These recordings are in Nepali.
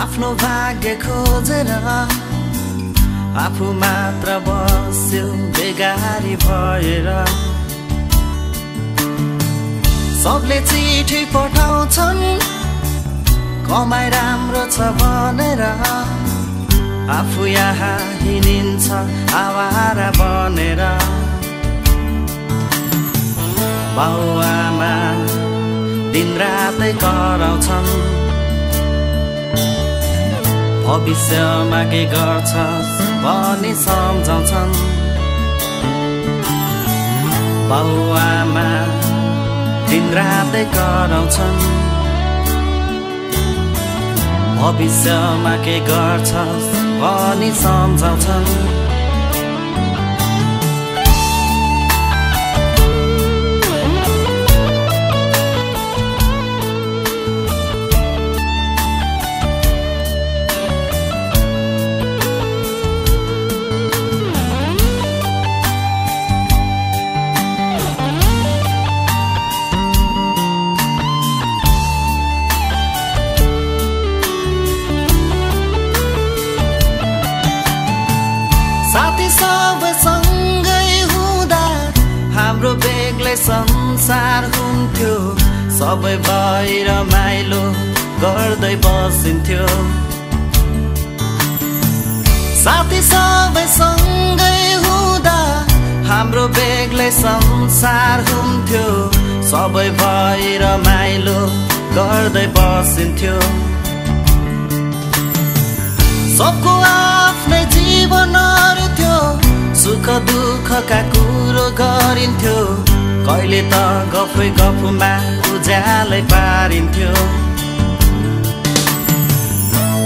आफ्नो भाग्य खोजेर आफू मात्र बस्यो बेगारी भएर सबले चिठी पठाउँछन् कमाइ राम्रो छ भनेर आफू यहाँ हिँडिन्छ आवारा बनेर बाउआमा दिनरातै कराउँछन् भविष्यमा के गर्छस् भनी सम्झाउँछन् बाउआमा दिनरातै कराउँछन् भविष्यमा के गर्छस् भनी सम्झाउँछन् बेग्लै संसार हुन्थ्यो सबै बाहिर माइलो गर्दै बसिन्थ्यो साथी सबै सँगै हुँदा हाम्रो बेग्लै संसार हुन्थ्यो सबै बाहिर माइलो गर्दै बसिन्थ्यो सबको आफ्नै जीवनहरू थियो सुख दुःखका कुरो गरिन्थ्यो कहिले त गफै गफमा उज्यालै पारिन्थ्यो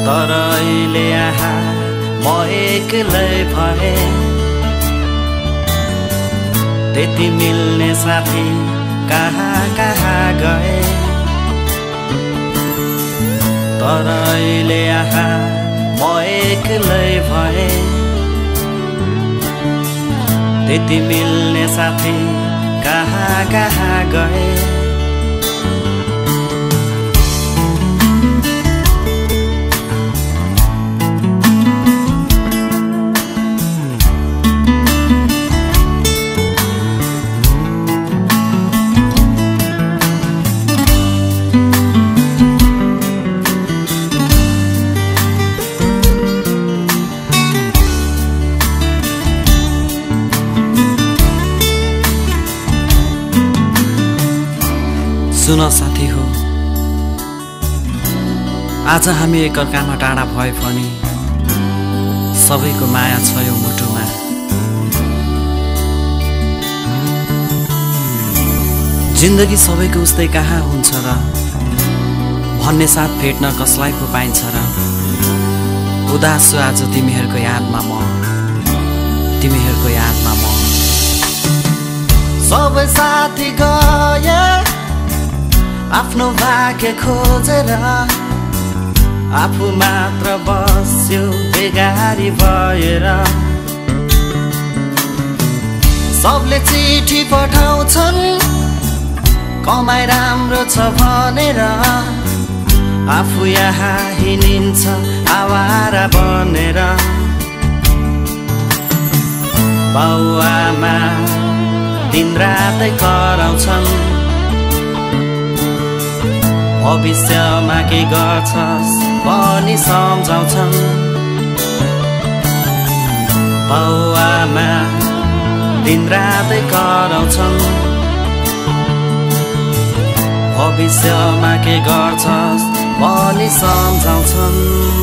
तर अहिले यहाँ म एक्लै भए त्यति मिल्ने साथी कहाँ कहाँ गए तर अहिले यहाँ म एक्लै भए त्यति मिल्ने साथी कहाँ कहाँ गए सुन साथी हो आज हामी एकअर्कामा टाढा भए पनि सबैको माया छ यो मुटुमा जिन्दगी सबैको उस्तै कहाँ हुन्छ र भन्ने साथ भेट्न कसलाई पो पाइन्छ र उदास छु आज तिमीहरूको यादमा म तिमीहरूको यादमा म सबै साथी गए आफ्नो भाग्य खोजेर आफू मात्र बस्यो बेगारी भएर सबले चिठी पठाउँछन् कमाइ राम्रो छ भनेर आफू यहाँ हिँडिन्छ आवारा बनेर बाउआमा दिनरातै कराउँछन् भविष्यमा के गर्छस् भनी सम्झाउँछन् बाउआमा दिनरातै कराउँछन् भविष्यमा के गर्छस् भनी सम्झाउँछन्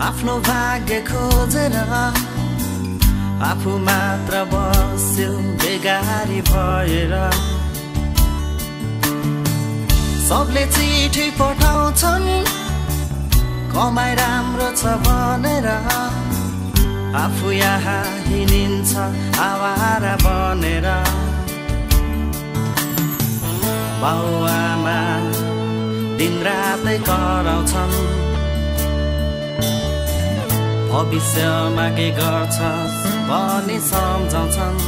आफ्नो भाग्य खोजेर आफू मात्र बस्यो बेगारी भएर सबले चिठी पठाउँछन् कमाइ राम्रो छ भनेर आफू यहाँ हिँडिन्छ आवारा बनेर बाउआमा दिनरातै कराउँछन् भविष्यमा के गर्छस् भनी सम्झाउँछन्